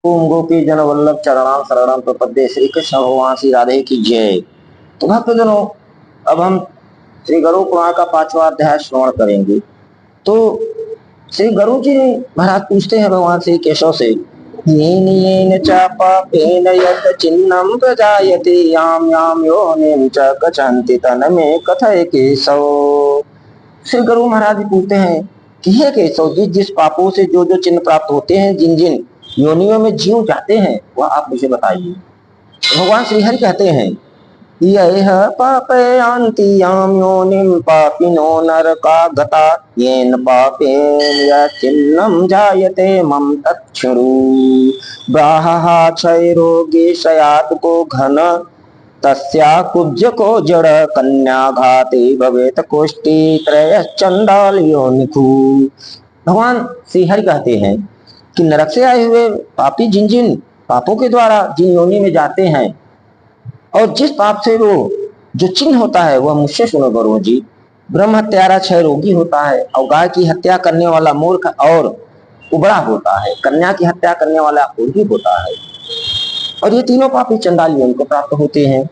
ओम गोपी जन वल्लभ चरणाम शरणम प्रपद्ये। श्री कृष्ण भगवान श्री राधे की जय। तो भक्तजनों, अब हम श्री गरुड़ पुराण का 5वां अध्याय श्रवण करेंगे। तो श्री गरुड़ जी महाराज पूछते हैं भगवान श्री केशव से, येन येन च पापेन यत् चिन्नं प्रजायते याम याम योनिं च गच्छन्ति तन्मे कथय केशव। श्री गरुड़ महाराज जी पूछते हैं कि हे केशव, जिस जिस पापों से जो जो चिन्ह प्राप्त होते हैं, जिन जिन योनियों में जीव जाते हैं, वह आप मुझे बताइए। भगवान श्री हरि कहते हैं, यह पापयान्ति याम योनिं पापिनो नरका गता येन पापेन यच्चिन्नं जायते मम तच्छृणु। ब्राह्मः क्षयरोगे शयातको घन तस्या कुब्जको जड़ कन्याघाते भवेत कोष्ठी त्रयश्चंडाल योनिकु। भगवान श्री हरि कहते हैं कि नरक से आए हुए पापी जिन जिन पापों के द्वारा जिन योनि में जाते हैं, और जिस पाप से वो जो चिन्ह होता है वह मुझसे सुनो गरुड़ जी। ब्रह्म हत्यारा क्षय रोगी होता है, और गाय की हत्या करने वाला मूर्ख और उबड़ा होता है, कन्या की हत्या करने वाला उर्गी होता है, और ये तीनों पापी चंडाल योनि को प्राप्त होते हैं।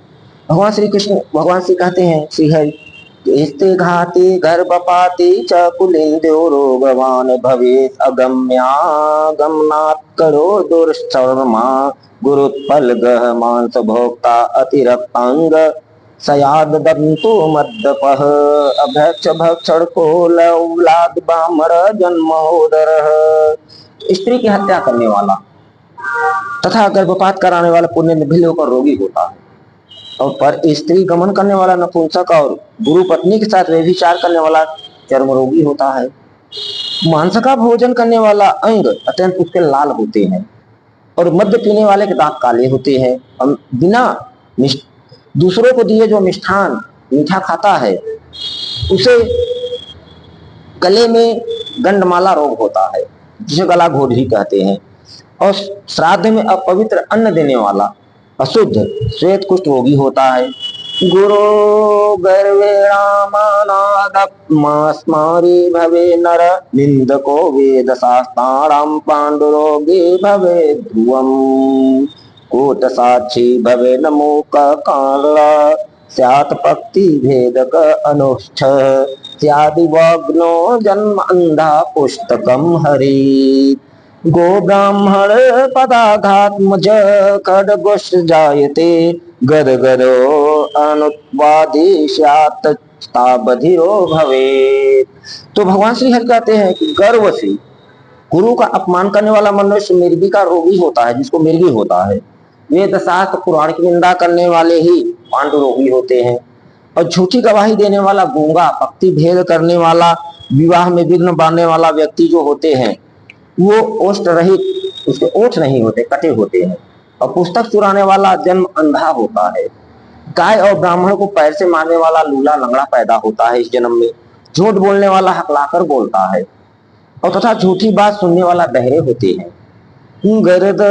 भगवान श्री कहते हैं श्री हरि, स्ते घाते गर्भपाते च कुलिंदो रोगवान भवेत् अगम्यागमनात् करो दुर्शर्मा गुरुत्पल गह मांस भोक्ता अतिरक्तांग सयाद दंतो मद्दपः अभक्ष भक्षण को लौलाद बामर जन्मोदर। स्त्री की हत्या करने वाला तथा गर्भपात कराने वाला पुण्य निभिल होकर रोगी होता है, और पर स्त्री गमन करने वाला नपुंसक और गुरु पत्नी के साथ व्यभिचार करने वाला चर्म रोगी होता है। मांस का भोजन करने वाला अंग अत्यंत उसके लाल होते हैं, और मद्य पीने वाले के दांत काले होते हैं। हम बिना दूसरों को दिए जो मिष्ठान मीठा खाता है उसे गले में गंडमाला रोग होता है, जिसे गला घोटरी कहते हैं। और श्राद्ध में अपवित्र अन्न देने वाला अशुद्ध श्वेत कुष्ठ रोगी होता है। गुरु गर्वे रामानादमास्मारी भवे नर निंदको वेद शास्त्राणाम पांडुरोगे भवे ध्रुवम कोट साक्षी भवे नमोक काला स्यात् पक्ति भेदक अनुष्ठ स्यादिवग्नो जन्म अंधा पुस्तकम हरि। गो ब्राह्मण पदाघात मुझ खड्गोश जायते गद गदो अनुत्वादिश्यात ताबधिरो भवेत्। तो भगवान श्री हरि कहते हैं कि गर्व से गुरु का अपमान करने वाला मनुष्य मिर्गी का रोगी होता है, जिसको मिर्गी होता है। वेद शास्त्र पुराण की निंदा करने वाले ही पांडु रोगी होते हैं, और झूठी गवाही देने वाला गूंगा, भक्ति भेद करने वाला, विवाह में विघ्न बांधने वाला व्यक्ति जो होते हैं वो ओष्ठ रहित, उसके ओठ नहीं होते, कटे होते हैं। और पुस्तक चुराने वाला जन्म अंधा होता है। गाय और ब्राह्मण को पैर से मारने वाला लूला लंगड़ा पैदा होता है इस जन्म में। झूठ बोलने वाला हकलाकर बोलता है, और तथा झूठी बात सुनने वाला बहरे होते हैं। गर्द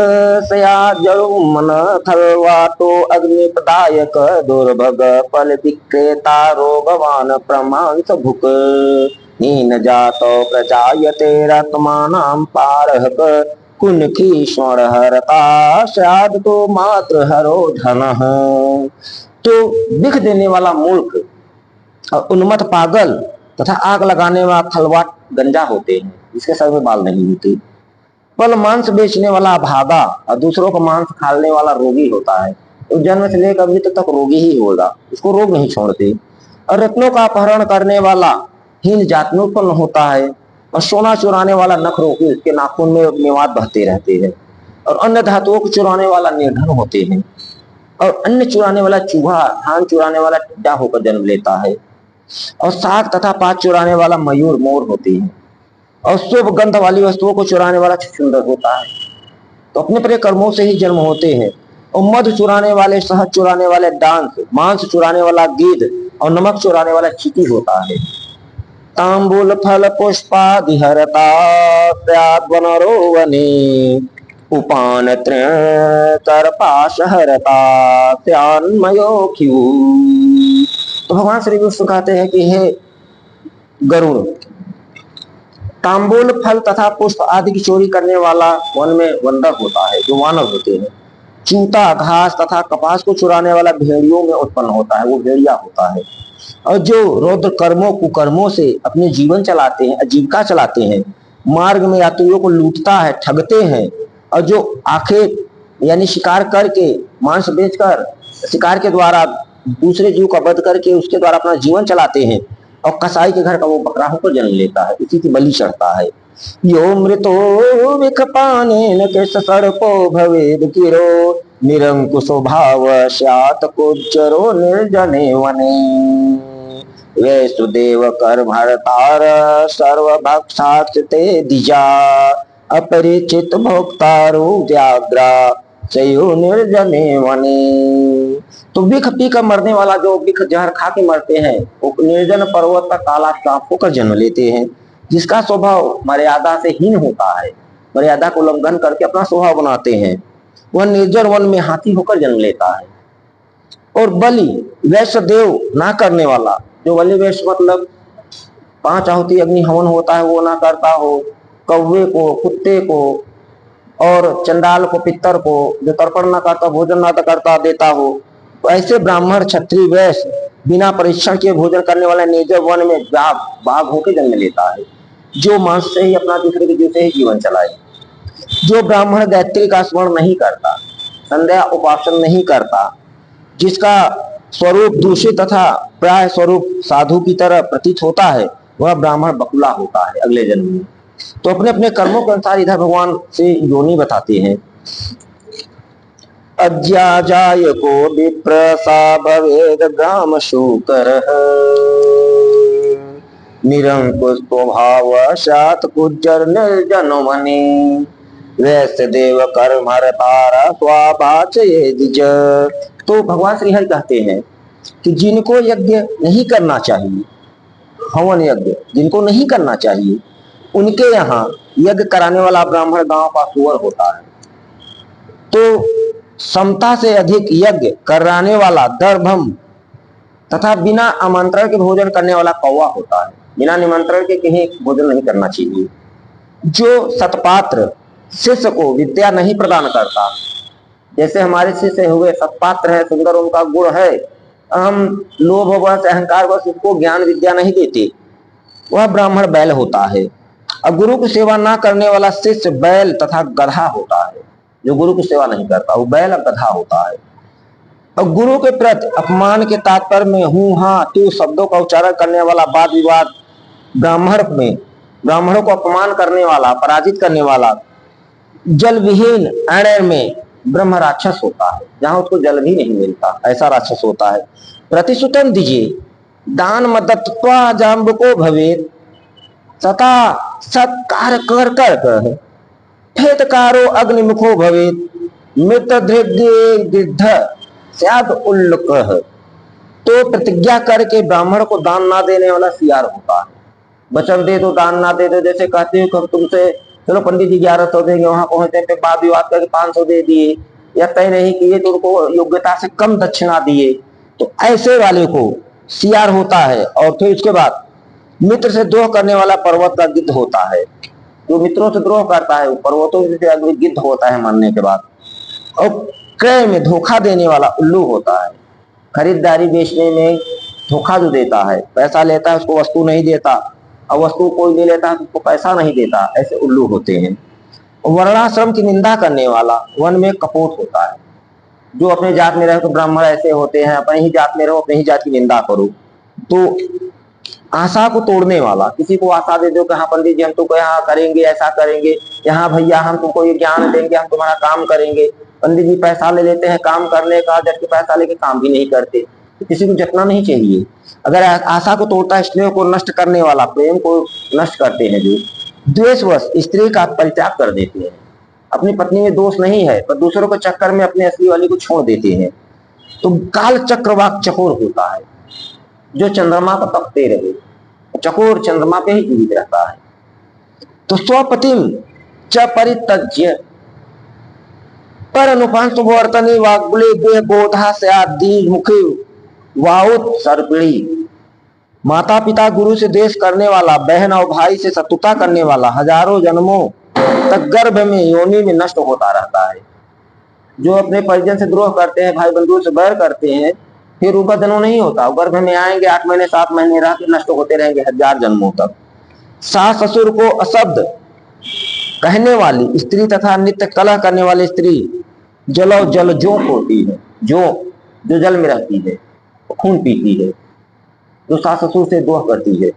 सया जड़ो मन थलवाटो अग्निप्रदायक दुर्भग फल विक्रेता रोगवान प्रमांस भुक हीन जातो प्रजायते रत्मानां पारहक कुनकी स्वर्ण हरता श्राद्ध तो मात्र हरो धन। तो बिख देने वाला मूर्ख और उन्मत्त पागल तथा आग लगाने वाला थलवाट गंजा होते हैं, इसके सर में बाल नहीं होते। फल मांस बेचने वाला भागा और दूसरों को मांस खाने वाला रोगी होता है। तो जन्म से लेकर मृत्यु तक रोगी ही होगा, उसको रोग नहीं छोड़ते। और रत्नों का अपहरण करने वाला हीन जात में उत्पन्न होता है, और सोना चुराने वाला नख रोगी, उसके नाखून में मेवात बहते रहते हैं। और अन्य धातुओं को चुराने वाला निर्धन होते हैं, और अन्न चुराने वाला चूहा, धान चुराने वाला टिड्डा होकर जन्म लेता है। और साग तथा पात चुराने वाला मयूर मोर होते हैं, और शुभ गंध वाली वस्तुओं को चुराने वाला सुंदर होता है। तो अपने अपने कर्मों से ही जन्म होते हैं। और मध चुराने वाले, शहद चुराने वाले डांस, मांस चुराने वाला गिद्ध, और नमक चुराने वाला चींटी होता है। तांबूल फल पुष्पादिहरता प्याद्वनरो वने उपान तृण तरपाश हरता त्यान्मयो क्यू। तो भगवान श्री विष्णु कहते हैं कि हे गरुड़, तांबूल फल तथा पुष्प आदि की चोरी करने वाला वन में बंदर होता है, जो वानर होते हैं। चूता घास तथा कपास को चुराने वाला भेड़ियों में उत्पन्न होता है, वो भेड़िया होता है। और जो रौद्र कर्मों कुकर्मों से अपने जीवन चलाते हैं, आजीविका चलाते हैं, मार्ग में यात्रियों को लूटता है, ठगते हैं, और जो आखिर यानी शिकार करके मांस बेचकर शिकार के द्वारा दूसरे जीव का वध करके उसके द्वारा अपना जीवन चलाते हैं, और कसाई के घर का वो बकरा होकर जन्म लेता है, इसी की बलि चढ़ता है। यो मृतो विख पाने न के सर्पो भवेद गिरो निरंकुशो भाव स्यात् कुचरो निर्जने वने वैसुदेव कर भरतार सर्वभक्षात् ते दिजा अपरिचित भोक्तारो व्याग्रा चयो निर्जने वने। तो विख पी कर मरने वाला, जो विख जहर खा के मरते हैं, वो निर्जन पर्वत पर काला सांप होकर जन्म लेते हैं, जिसका स्वभाव मर्यादा से हीन होता है, मर्यादा को उल्लंघन करके अपना स्वभाव बनाते हैं। वह निर्जन वन में हाथी होकर जन्म लेता है। और बलि वैश्य देव ना करने वाला, जो बलि वैश्य मतलब 5 आहुति अग्नि हवन होता है वो ना करता हो, कौवे को, कुत्ते को और चंडाल को, पितर को, जो तर्पण ना करता, भोजन ना करता देता हो, तो ऐसे ब्राह्मण क्षत्रिय वैश्य बिना परीक्षण के भोजन करने वाले निर्जन वन में बाघ होकर जन्म लेता है, जो मांस से ही अपना दूसरे के जीव से ही जीवन चलाए। जो ब्राह्मण गायत्री का स्मरण नहीं करता, संध्या उपासन नहीं करता, जिसका स्वरूप दूषित तथा प्राय स्वरूप साधु की तरह प्रतीत होता है, वह ब्राह्मण बकुला होता है अगले जन्म में। तो अपने अपने कर्मों के अनुसार इधर भगवान से योनि बताते हैं। अज्ञाजाय को विप्रसा भवेद ग्राम शूकर निरंकुश स्वभाव सात कुजर निर्जन मने वैश्य देव कर्म तारा स्वाभाचये द्विज। तो भगवान श्री हरि कहते हैं कि जिनको यज्ञ नहीं करना चाहिए, हवन यज्ञ जिनको नहीं करना चाहिए, उनके यहाँ यज्ञ कराने वाला ब्राह्मण गांव का सुअर होता है। तो क्षमता से अधिक यज्ञ कराने वाला दर्भम तथा बिना आमंत्रण के भोजन करने वाला कौवा होता है। बिना निमंत्रण के कहीं भोजन नहीं करना चाहिए। जो सतपात्र शिष्य को विद्या नहीं प्रदान करता, जैसे हमारे शिष्य हुए सतपात्र है, सुंदर उनका गुण है, हम लोभ वश अहंकार वश उसको ज्ञान विद्या नहीं देते, वह ब्राह्मण बैल होता है। अब गुरु की सेवा ना करने वाला शिष्य बैल तथा गधा होता है। जो गुरु की सेवा नहीं करता वो बैल और गधा होता है। और गुरु के प्रति अपमान के तात्पर्य में हूं हाँ तू शब्दों का उच्चारण करने वाला वाद विवाद ब्राह्मणों को अपमान करने वाला, पराजित करने वाला, जल विहीन अरण्य में ब्रह्म राक्षस होता है, जहां उसको जल भी नहीं मिलता, ऐसा राक्षस होता है। प्रतिश्रुतम दीजिए दान मदत्वा जाम्बको भवेत सता सत्कार कर कर फेतकारो अग्निमुखो भवेत मृत गिद्ध स्याद उल्लुकः। तो प्रतिज्ञा करके ब्राह्मण को दान ना देने वाला सियार होता है। वचन दे दो, दान ना दे दो, जैसे कहते हो तुमसे चलो पंडित जी 1100 देंगे, वहां पहुंचे पे वाद विवाद करके 500 दे दिए, या तय नहीं किए तो उनको योग्यता से कम दक्षिणा दिए, तो ऐसे वाले को सियार होता है। और फिर उसके बाद मित्र से द्रोह करने वाला पर्वत का गिद्ध होता है। जो मित्रों से द्रोह करता है वो पर्वतों से गिद्ध होता है मरने के बाद। और क्रय में धोखा देने वाला उल्लू होता है। खरीदारी बेचने में धोखा जो देता है, पैसा लेता है उसको वस्तु नहीं देता, और वस्तु कोई ले लेता है उसको पैसा नहीं देता, ऐसे उल्लू होते हैं। वर्णाश्रम की निंदा करने वाला वन में कपोत होता है। जो अपने जात में रहे तो ब्राह्मण ऐसे होते हैं, अपने ही जात में रहो, अपने ही जात की निंदा करो। तो आशा को तोड़ने वाला, किसी को आशा दे दो कि हाँ पंडित जी हम तुमको यहाँ करेंगे, ऐसा करेंगे, यहाँ भैया हम तुमको ये ज्ञान देंगे, हम तुम्हारा काम करेंगे। पंडित जी पैसा ले लेते हैं काम करने का, जबकि पैसा लेके काम भी नहीं करते। तो किसी को जतना नहीं चाहिए। अगर आशा को तोड़ता है, स्नेह को नष्ट करने वाला, प्रेम को नष्ट करते हैं, जो द्वेषवश स्त्री का परित्याग कर देते हैं। अपनी पत्नी में दोष नहीं है पर दूसरों के चक्कर में अपने असली वाली को छोड़ देते हैं। तो काल चक्रवाक चकोर होता है, जो चंद्रमा को तकते रहे, चकोर चंद्रमा पे ही जीवित रहता है। तो स्वपतिम च परित्यज्य पर अनुपांशवर्तनी वाग्बुले देह बोधा से आदि मुखी वाउत सर्पिणी माता पिता गुरु से द्वेष करने वाला, बहन और भाई से शत्रुता करने वाला हजारों जन्मों तक गर्भ में योनि में नष्ट होता रहता है। जो अपने परिजन से द्रोह करते हैं, भाई बंधुओं से बैर करते हैं, फिर उनका जन्म नहीं होता, गर्भ में आएंगे, 8 महीने 7 महीने रह के नष्ट होते रहेंगे हजार जन्मों तक। सास ससुर को अशब्द कहने वाली स्त्री तथा नित्य कलह करने वाली स्त्री जलो जल जोक होती है। जो जल में रहती है, खून पीती है, जो सास ससुर से द्रोह करती है।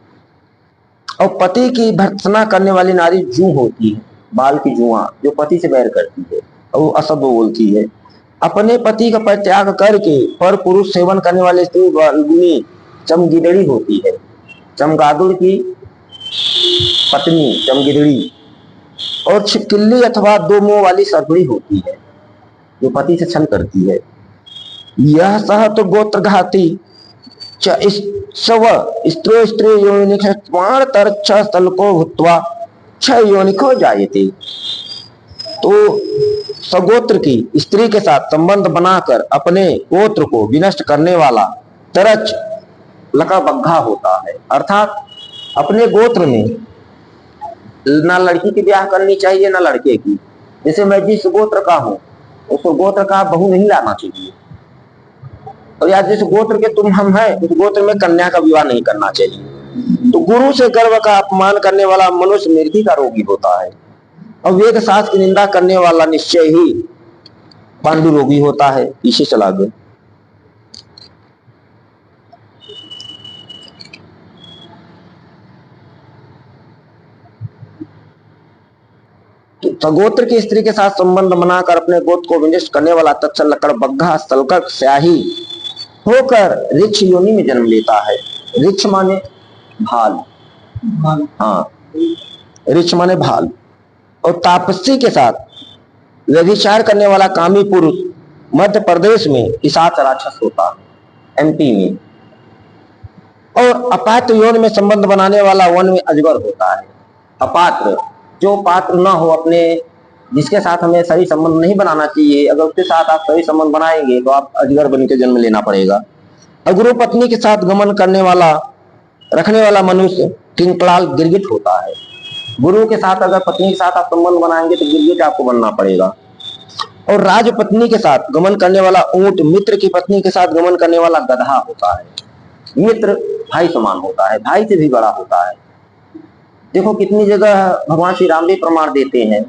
और पति की भर्त्सना करने वाली नारी जू होती है, बाल की जुआ, जो पति से बैर करती है और वो अशब्द बोलती है। अपने पति का परित्याग करके पर पुरुष सेवन करने वाली स्त्री बलगुनी चमगिदड़ी होती है। चमगादुड़ की पत्नी चमगिदड़ी। और छिपकिली अथवा दो मुंह वाली सर्पणी होती है, जो पति से छल करती है। यह सह तो गोत्र घाती स्त्रो स्त्रो योनिक्षण तर छ स्थल को भूत्वा छ योनिको जायते। तो सगोत्र की स्त्री के साथ संबंध बनाकर अपने गोत्र को विनष्ट करने वाला तरच लकड़बग्घा होता है। अर्थात अपने गोत्र में ना लड़की की ब्याह करनी चाहिए ना लड़के की। जैसे मैं जिस गोत्र का हूं उस गोत्र का बहू नहीं लाना चाहिए, और या जिस गोत्र के तुम हम हैं उस गोत्र में कन्या का विवाह नहीं करना चाहिए। तो गुरु से गर्व का अपमान करने वाला मनुष्य मृत्यु का रोगी होता है, और वेद शास्त्र की निंदा करने वाला निश्चय ही पांडु रोगी होता है। पीछे चला गया। तो सगोत्र की स्त्री के साथ संबंध बनाकर अपने गोत्र को विनष्ट करने वाला तत्सल लकड़बग्घा सलकर स्याही होकर ऋक्ष योनि में जन्म लेता है। ऋक्ष माने भाल, हाँ, ऋक्ष माने भाल। और तापसी के साथ व्यभिचार करने वाला कामी पुरुष मध्य प्रदेश में पिशाच राक्षस होता है, एमपी में। और अपात्र यौन में संबंध बनाने वाला वन में अजगर होता है। अपात्र, जो पात्र ना हो, अपने जिसके साथ हमें सही संबंध नहीं बनाना चाहिए, अगर उसके साथ आप सही संबंध बनाएंगे तो आप अजगर बन के जन्म लेना पड़ेगा। और गुरु पत्नी के साथ गमन करने वाला रखने वाला मनुष्य किंकलाल गिरगिट होता है। गुरु के साथ अगर पत्नी के साथ आप संबंध बनाएंगे तो गिरगिट आपको बनना पड़ेगा। और राज पत्नी के साथ गमन करने वाला ऊंट, मित्र की पत्नी के साथ गमन करने वाला गधा होता है। मित्र भाई समान होता है, भाई से भी बड़ा होता है। देखो कितनी जगह भगवान श्री राम भी प्रमाण देते हैं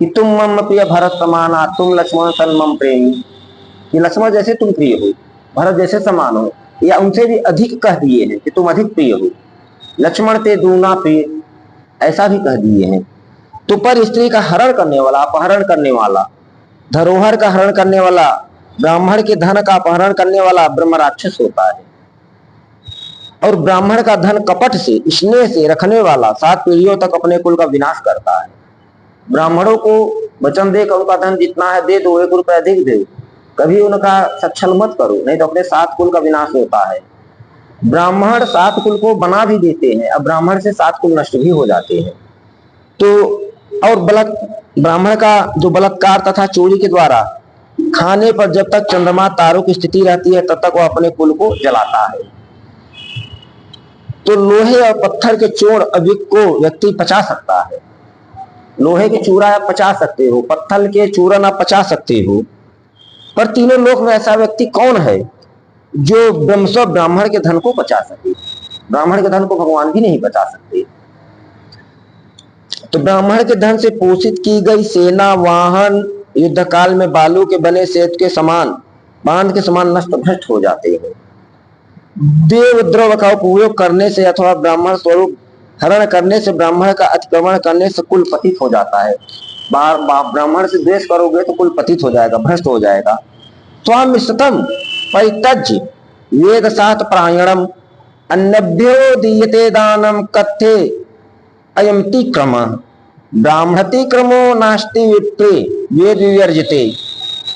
कि तुम मम प्रिय भरत समाना तुम लक्ष्मण सन मम प्रेमी, कि लक्ष्मण जैसे तुम प्रिय हो, भरत जैसे समान हो, या उनसे भी अधिक कह दिए हैं कि तुम अधिक प्रिय हो, लक्ष्मण ते दूना प्रिय, ऐसा भी कह दिए हैं। तो पर स्त्री का हरण करने वाला, अपहरण करने वाला, धरोहर का हरण करने वाला, ब्राह्मण के धन का अपहरण करने वाला ब्रह्म राक्षस होता है। और ब्राह्मण का धन कपट से स्नेह से रखने वाला 7 पीढ़ियों तक अपने कुल का विनाश करता है। ब्राह्मणों को वचन देकर उनका धन जितना है दे दो, 1 रुपया अधिक दे, कभी उनका सच्छल मत करो, नहीं तो अपने 7 कुल का विनाश होता है। ब्राह्मण 7 कुल को बना भी देते हैं, अब ब्राह्मण से 7 कुल नष्ट भी हो जाते हैं। तो और ब्राह्मण का जो बलात्कार तथा चोरी के द्वारा खाने पर जब तक चंद्रमा तारों की स्थिति रहती है तब तक वह अपने कुल को जलाता है। तो लोहे और पत्थर के चोर अभिक को व्यक्ति पचा सकता है। लोहे के चूरा आप पचा सकते हो, पत्थर के चूरन आप पचा सकते हो, पर तीनों लोक में ऐसा व्यक्ति कौन है जो ब्राह्मण के धन को बचा सके? ब्राह्मण के धन को भगवान भी नहीं बचा सकते। तो ब्राह्मण के धन से पोषित की गई सेना, वाहन युद्ध काल में बालू के बने सेतु के समान, बांध के समान नष्ट भ्रष्ट हो जाते हैं। देवद्रव का उपयोग करने से अथवा ब्राह्मण स्वरूप हरण करने से, ब्राह्मण का अतिक्रमण करने से कुल पतित हो जाता है। ब्राह्मण से द्वेष करोगे तो कुल पतित हो जाएगा, भ्रष्ट हो जाएगा। स्वामिष्टतम परित्यज्य वेद सात प्रायणम अन्यभ्यो दीयते दानम कथ्ये अयमति क्रम ब्राह्मणति क्रमो नास्ति विप्रे वेद विवर्जिते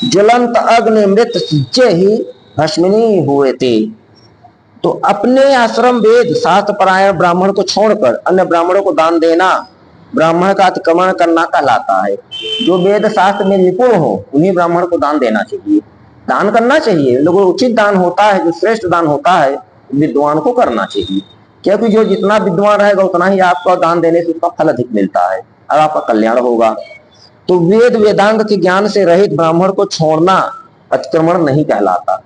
ज्वलंत अग्नि मृत सिज्जे ही भस्मिनी हुए थे। तो अपने आश्रम वेद शास्त्र परायण ब्राह्मण को छोड़कर अन्य ब्राह्मणों को दान देना ब्राह्मण का अतिक्रमण करना कहलाता है। जो वेद शास्त्र में निपुण हो उन्हीं ब्राह्मण को दान देना चाहिए, दान करना चाहिए। लोगों उचित दान होता है, जो श्रेष्ठ दान होता है विद्वान को करना चाहिए, क्योंकि जो जितना विद्वान रहेगा उतना ही आपको दान देने से उसका फल अधिक मिलता है और आपका कल्याण होगा। तो वेद वेदांग के ज्ञान से रहित ब्राह्मण को छोड़ना अतिक्रमण नहीं कहलाता।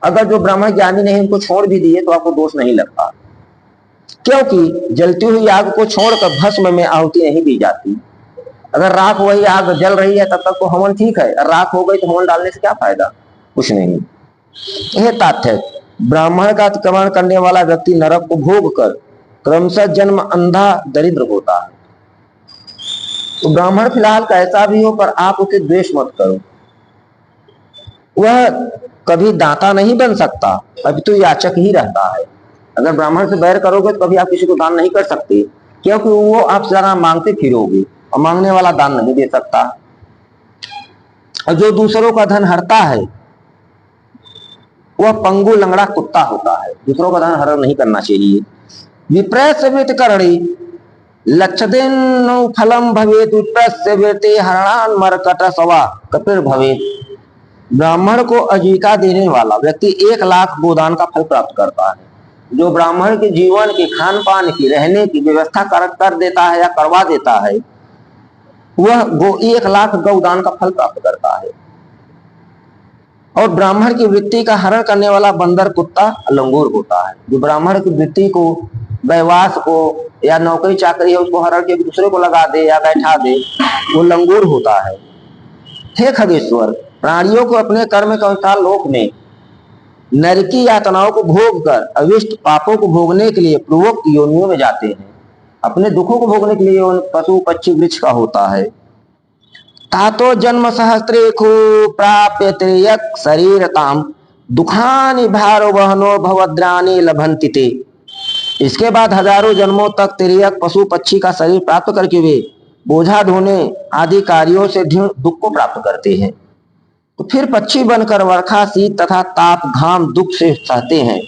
अगर जो ब्राह्मण ज्ञानी नहीं उनको छोड़ भी दिए तो आपको दोष नहीं लगता, क्योंकि जलती हुई आग को छोड़कर भस्म में आहुति नहीं दी जाती। अगर राख वही आग जल रही है तब तक तो हवन ठीक है, राख हो गई तो हवन डालने से क्या फायदा, कुछ नहीं। यह तथ्य ब्राह्मण का अतिक्रमण करने वाला व्यक्ति नरक को भोग कर क्रमशः जन्म अंधा दरिद्र होता है। तो ब्राह्मण फिलहाल कैसा भी हो पर आप उसे द्वेष मत करो। वह कभी दाता नहीं बन सकता, अभी तो याचक ही रहता है। अगर ब्राह्मण से बैर करोगे तो कभी आप किसी को दान नहीं कर सकते, क्योंकि वो आप जरा मांगते फिरोगे और मांगने वाला दान नहीं दे सकता। और जो दूसरों का धन हरता है वह पंगु लंगड़ा कुत्ता होता है। दूसरों का धन हरण नहीं करना चाहिए। विप्रयस्यवित करणी लक्षदेन फलम भवेत विप्रयस्यविते हरणान मरकट सवा कपिर भवेत। ब्राह्मण को आजीविका देने वाला व्यक्ति 1 लाख गोदान का फल प्राप्त करता है। जो ब्राह्मण के जीवन के खान पान की रहने की व्यवस्था कर देता है या करवा देता है वह 1 लाख गौदान का फल प्राप्त करता है। और ब्राह्मण की वृत्ति का हरण करने वाला बंदर कुत्ता लंगूर होता है। जो ब्राह्मण की वृत्ति को व्यवास को या नौकरी चाकरी है उसको हरण के दूसरे को लगा दे या बैठा दे वो लंगूर होता है। हे खगेश्वर, प्राणियों को अपने कर्म के अनुसार लोक में नरकी यातनाओं को भोग कर अविष्ट पापों को भोगने के लिए पूर्वोक्त योनियों में जाते हैं। अपने दुखों को भोगने के लिए पशु पक्षी वृक्ष का होता है। तातो जन्म सहस्रेखु प्राप्य त्रियक शरीरताम दुखानि भारो वहनो भवद्रानि लभन्ति ते। इसके बाद हजारों जन्मों तक तिर्यक पशु पक्षी का शरीर प्राप्त करके वे बोझा ढोने आदि कार्यों से दुख को प्राप्त करते हैं। तो फिर पक्षी बनकर वर्षा शीत तथा ताप घाम दुख से सहते हैं।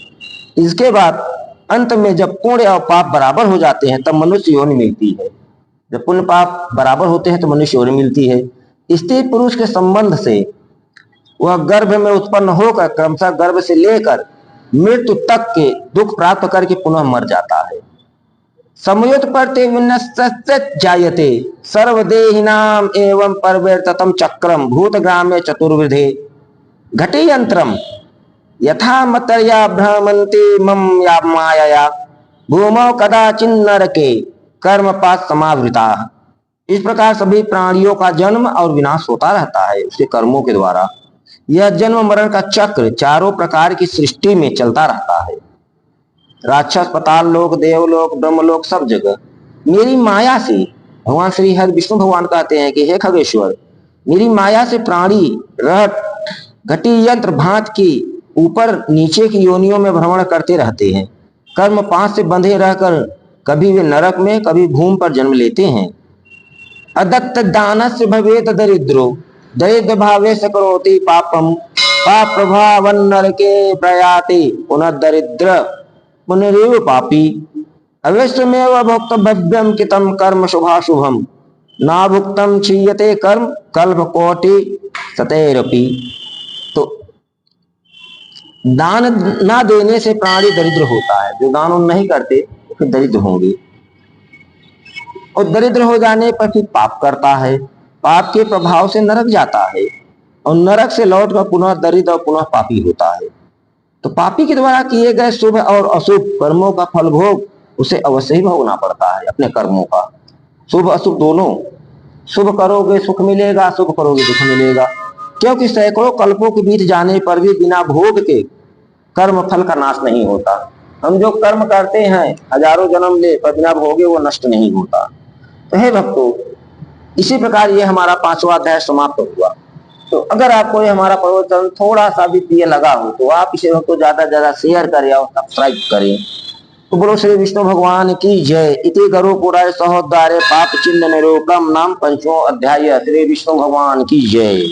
इसके बाद अंत में जब पुण्य और पाप बराबर हो जाते हैं तब मनुष्य योनि मिलती है। जब पुण्य पाप बराबर होते हैं तो मनुष्य योनि मिलती है। स्त्री पुरुष के संबंध से वह गर्भ में उत्पन्न होकर क्रमशः गर्भ से लेकर मृत्यु तक के दुख प्राप्त करके पुनः मर जाता है। समयोत्पत्ति विनश्यत जायते सर्वदेहिनाम एवं परिवर्तितम चक्रम भूतग्राम्य चतुर्विधे घटी यंत्रम यथा मतर्या भ्रमन्ति मम या माया भूमौ कदाचिन नरके कर्मपात समावृता। इस प्रकार सभी प्राणियों का जन्म और विनाश होता रहता है उसके कर्मों के द्वारा। यह जन्म मरण का चक्र चारों प्रकार की सृष्टि में चलता रहता है। राक्षस पाताल लोक देवलोक ब्रह्मलोक सब जगह मेरी माया से भगवान श्री हरि विष्णु भगवान कहते हैं कि हे खगेश्वर, मेरी माया से प्राणी रट घटी यंत्र भांत की ऊपर नीचे की योनियों में भ्रमण करते रहते हैं। कर्म पांच से बंधे रहकर कभी वे नरक में कभी भूमि पर जन्म लेते हैं। अदत्त दानस्य भवेत दरिद्रो दरिद्र भावे स करोति पापम पाप प्रभावन नरके प्रयाति पुनः दरिद्र पुनरेव पापी अवश्यमेव भोक्तव्यम कितम कर्म शुभाशुभम ना भुक्तम क्षीयते कर्म कल्प कोटि सतैरपि। तो दान ना देने से प्राणी दरिद्र होता है। जो दान नहीं करते तो फिर दरिद्र होंगे और दरिद्र हो जाने पर फिर पाप करता है। पाप के प्रभाव से नरक जाता है और नरक से लौटकर पुनः दरिद्र और पुनः पापी होता है। तो पापी के द्वारा किए गए शुभ और अशुभ कर्मों का फल भोग उसे अवश्य ही भोगना पड़ता है। अपने कर्मों का शुभ अशुभ दोनों, शुभ करोगे सुख मिलेगा, अशुभ करोगे दुख मिलेगा, क्योंकि सैकड़ों कल्पों के बीत जाने पर भी बिना भोग के कर्म फल का नाश नहीं होता। हम जो कर्म करते हैं हजारों जन्म ले पर बिना भोगे वो नष्ट नहीं होता। तो हे भक्तों, इसी प्रकार ये हमारा 5वां अध्याय समाप्त हुआ। तो अगर आपको ये हमारा प्रवचन थोड़ा सा भी प्रिय लगा हो तो आप इसे हमको ज्यादा से ज्यादा शेयर करें और सब्सक्राइब करें। तो बोलो श्री विष्णु भगवान की जय। इति गरु पुराय सहोद्वारे पाप चिन्ह निरूपम नाम 5वां अध्याय। श्री विष्णु भगवान की जय।